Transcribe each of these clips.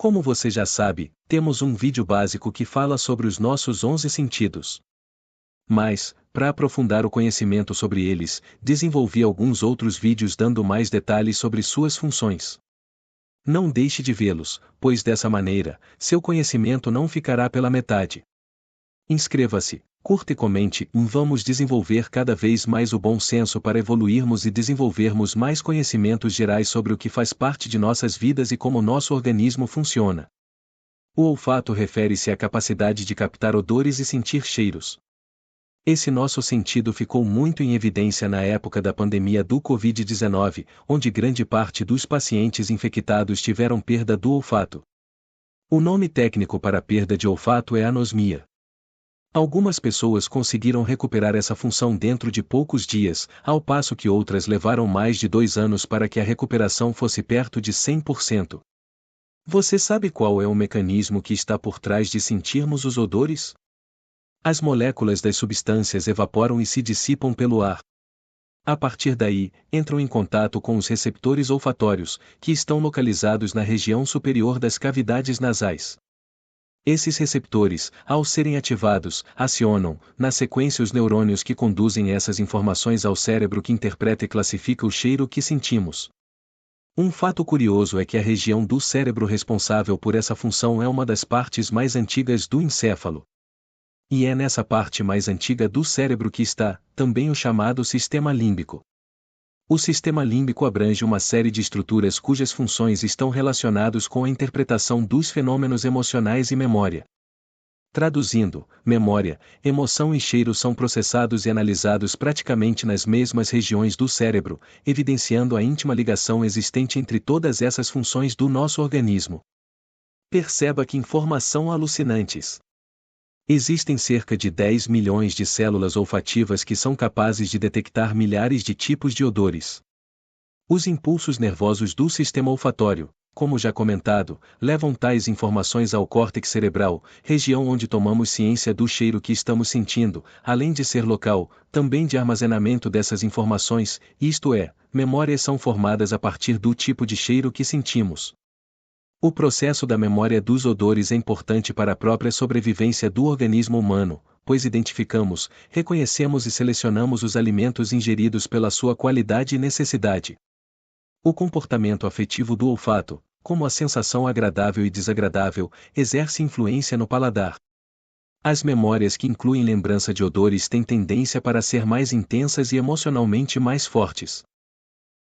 Como você já sabe, temos um vídeo básico que fala sobre os nossos 11 sentidos. Mas, para aprofundar o conhecimento sobre eles, desenvolvi alguns outros vídeos dando mais detalhes sobre suas funções. Não deixe de vê-los, pois dessa maneira, seu conhecimento não ficará pela metade. Inscreva-se, curta e comente, vamos desenvolver cada vez mais o bom senso para evoluirmos e desenvolvermos mais conhecimentos gerais sobre o que faz parte de nossas vidas e como nosso organismo funciona. O olfato refere-se à capacidade de captar odores e sentir cheiros. Esse nosso sentido ficou muito em evidência na época da pandemia do Covid-19, onde grande parte dos pacientes infectados tiveram perda do olfato. O nome técnico para a perda de olfato é anosmia. Algumas pessoas conseguiram recuperar essa função dentro de poucos dias, ao passo que outras levaram mais de 2 anos para que a recuperação fosse perto de 100%. Você sabe qual é o mecanismo que está por trás de sentirmos os odores? As moléculas das substâncias evaporam e se dissipam pelo ar. A partir daí, entram em contato com os receptores olfatórios, que estão localizados na região superior das cavidades nasais. Esses receptores, ao serem ativados, acionam, na sequência, os neurônios que conduzem essas informações ao cérebro que interpreta e classifica o cheiro que sentimos. Um fato curioso é que a região do cérebro responsável por essa função é uma das partes mais antigas do encéfalo. E é nessa parte mais antiga do cérebro que está, também, o chamado sistema límbico. O sistema límbico abrange uma série de estruturas cujas funções estão relacionadas com a interpretação dos fenômenos emocionais e memória. Traduzindo, memória, emoção e cheiro são processados e analisados praticamente nas mesmas regiões do cérebro, evidenciando a íntima ligação existente entre todas essas funções do nosso organismo. Perceba que informação alucinantes! Existem cerca de 10 milhões de células olfativas que são capazes de detectar milhares de tipos de odores. Os impulsos nervosos do sistema olfatório, como já comentado, levam tais informações ao córtex cerebral, região onde tomamos ciência do cheiro que estamos sentindo, além de ser local, também de armazenamento dessas informações, isto é, memórias são formadas a partir do tipo de cheiro que sentimos. O processo da memória dos odores é importante para a própria sobrevivência do organismo humano, pois identificamos, reconhecemos e selecionamos os alimentos ingeridos pela sua qualidade e necessidade. O comportamento afetivo do olfato, como a sensação agradável e desagradável, exerce influência no paladar. As memórias que incluem lembrança de odores têm tendência para ser mais intensas e emocionalmente mais fortes.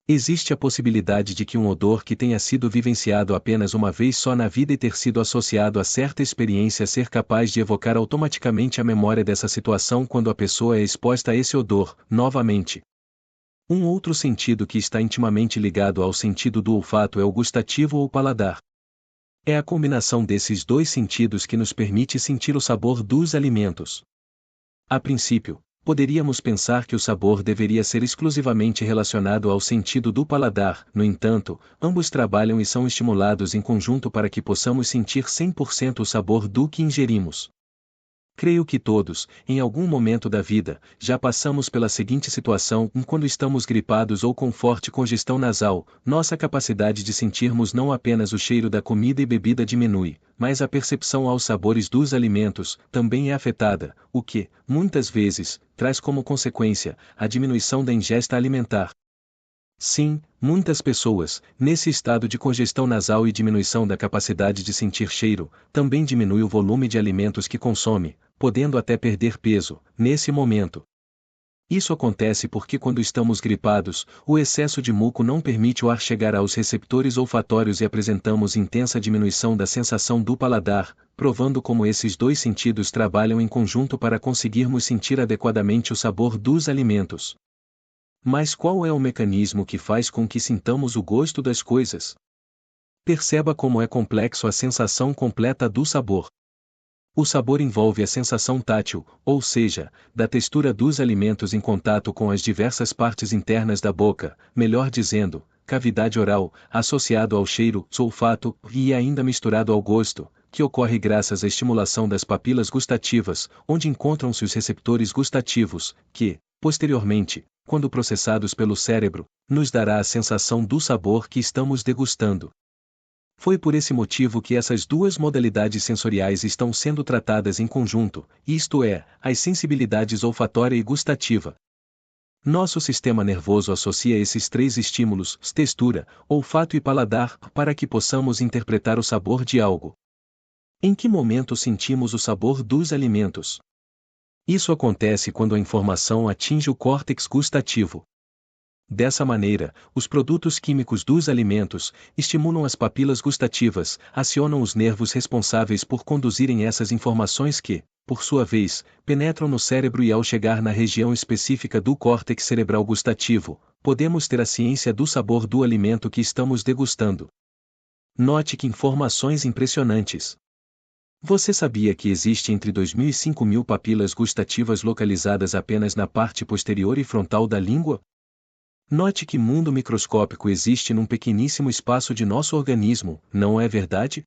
Existe a possibilidade de que um odor que tenha sido vivenciado apenas uma vez só na vida e ter sido associado a certa experiência ser capaz de evocar automaticamente a memória dessa situação quando a pessoa é exposta a esse odor, novamente. Um outro sentido que está intimamente ligado ao sentido do olfato é o gustativo ou paladar. É a combinação desses dois sentidos que nos permite sentir o sabor dos alimentos. A princípio, poderíamos pensar que o sabor deveria ser exclusivamente relacionado ao sentido do paladar, no entanto, ambos trabalham e são estimulados em conjunto para que possamos sentir 100% o sabor do que ingerimos. Creio que todos, em algum momento da vida, já passamos pela seguinte situação: quando estamos gripados ou com forte congestão nasal, nossa capacidade de sentirmos não apenas o cheiro da comida e bebida diminui, mas a percepção aos sabores dos alimentos também é afetada, o que, muitas vezes, traz como consequência a diminuição da ingesta alimentar. Sim, muitas pessoas, nesse estado de congestão nasal e diminuição da capacidade de sentir cheiro, também diminui o volume de alimentos que consome, podendo até perder peso, nesse momento. Isso acontece porque quando estamos gripados, o excesso de muco não permite o ar chegar aos receptores olfatórios e apresentamos intensa diminuição da sensação do paladar, provando como esses dois sentidos trabalham em conjunto para conseguirmos sentir adequadamente o sabor dos alimentos. Mas qual é o mecanismo que faz com que sintamos o gosto das coisas? Perceba como é complexo a sensação completa do sabor. O sabor envolve a sensação tátil, ou seja, da textura dos alimentos em contato com as diversas partes internas da boca, melhor dizendo, cavidade oral, associado ao cheiro, olfato, e ainda misturado ao gosto, que ocorre graças à estimulação das papilas gustativas, onde encontram-se os receptores gustativos, que, posteriormente, quando processados pelo cérebro, nos dará a sensação do sabor que estamos degustando. Foi por esse motivo que essas duas modalidades sensoriais estão sendo tratadas em conjunto, isto é, as sensibilidades olfatória e gustativa. Nosso sistema nervoso associa esses três estímulos, textura, olfato e paladar, para que possamos interpretar o sabor de algo. Em que momento sentimos o sabor dos alimentos? Isso acontece quando a informação atinge o córtex gustativo. Dessa maneira, os produtos químicos dos alimentos estimulam as papilas gustativas, acionam os nervos responsáveis por conduzirem essas informações que, por sua vez, penetram no cérebro e ao chegar na região específica do córtex cerebral gustativo, podemos ter a ciência do sabor do alimento que estamos degustando. Note que informações impressionantes. Você sabia que existe entre 2.000 e 5.000 papilas gustativas localizadas apenas na parte posterior e frontal da língua? Note que mundo microscópico existe num pequeníssimo espaço de nosso organismo, não é verdade?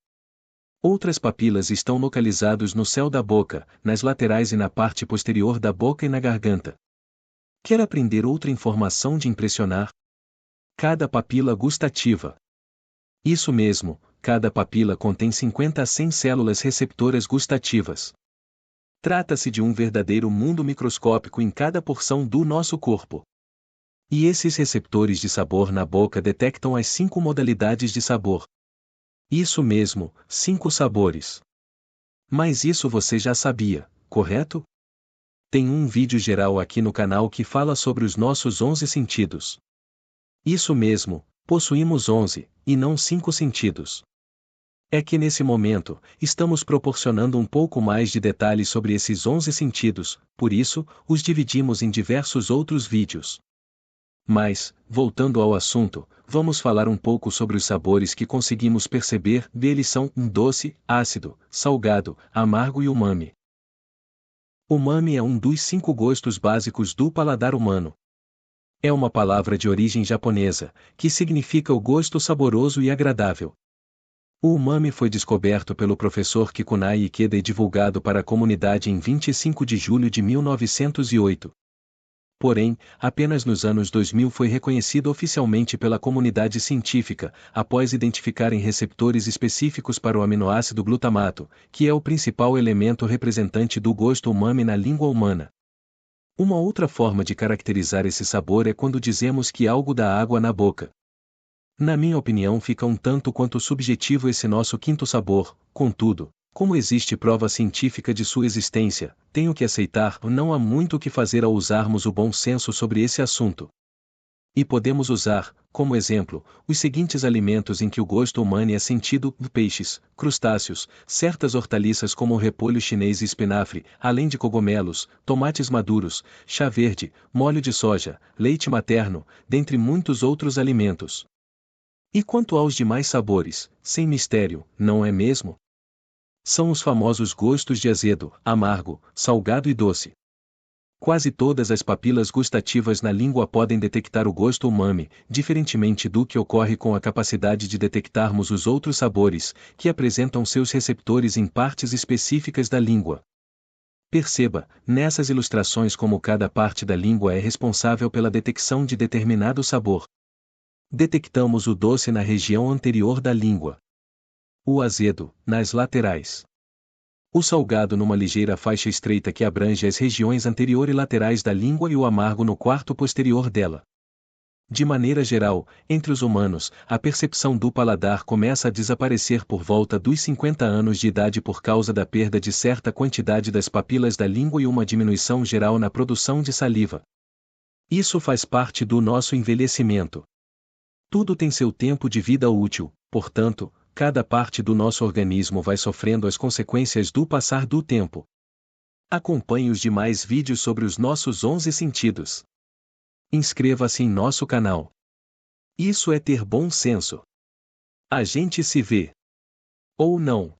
Outras papilas estão localizadas no céu da boca, nas laterais e na parte posterior da boca e na garganta. Quer aprender outra informação de impressionar? Cada papila gustativa. Isso mesmo, cada papila contém 50 a 100 células receptoras gustativas. Trata-se de um verdadeiro mundo microscópico em cada porção do nosso corpo. E esses receptores de sabor na boca detectam as 5 modalidades de sabor. Isso mesmo, 5 sabores. Mas isso você já sabia, correto? Tem um vídeo geral aqui no canal que fala sobre os nossos 11 sentidos. Isso mesmo, possuímos 11, e não 5 sentidos. É que nesse momento, estamos proporcionando um pouco mais de detalhes sobre esses 11 sentidos, por isso, os dividimos em diversos outros vídeos. Mas, voltando ao assunto, vamos falar um pouco sobre os sabores que conseguimos perceber. Eles são doce, ácido, salgado, amargo e umami. Umami é um dos 5 gostos básicos do paladar humano. É uma palavra de origem japonesa, que significa o gosto saboroso e agradável. O umami foi descoberto pelo professor Kikunai Ikeda e divulgado para a comunidade em 25 de julho de 1908. Porém, apenas nos anos 2000 foi reconhecido oficialmente pela comunidade científica, após identificarem receptores específicos para o aminoácido glutamato, que é o principal elemento representante do gosto umami na língua humana. Uma outra forma de caracterizar esse sabor é quando dizemos que algo dá água na boca. Na minha opinião, fica um tanto quanto subjetivo esse nosso quinto sabor, contudo, como existe prova científica de sua existência, tenho que aceitar, não há muito o que fazer ao usarmos o bom senso sobre esse assunto. E podemos usar, como exemplo, os seguintes alimentos em que o gosto umami é sentido: peixes, crustáceos, certas hortaliças como o repolho chinês e espinafre, além de cogumelos, tomates maduros, chá verde, molho de soja, leite materno, dentre muitos outros alimentos. E quanto aos demais sabores, sem mistério, não é mesmo? São os famosos gostos de azedo, amargo, salgado e doce. Quase todas as papilas gustativas na língua podem detectar o gosto umami, diferentemente do que ocorre com a capacidade de detectarmos os outros sabores, que apresentam seus receptores em partes específicas da língua. Perceba, nessas ilustrações, como cada parte da língua é responsável pela detecção de determinado sabor. Detectamos o doce na região anterior da língua. O azedo, nas laterais. O salgado numa ligeira faixa estreita que abrange as regiões anterior e laterais da língua e o amargo no quarto posterior dela. De maneira geral, entre os humanos, a percepção do paladar começa a desaparecer por volta dos 50 anos de idade por causa da perda de certa quantidade das papilas da língua e uma diminuição geral na produção de saliva. Isso faz parte do nosso envelhecimento. Tudo tem seu tempo de vida útil, portanto, cada parte do nosso organismo vai sofrendo as consequências do passar do tempo. Acompanhe os demais vídeos sobre os nossos 11 sentidos. Inscreva-se em nosso canal. Isso é ter bom senso. A gente se vê. Ou não.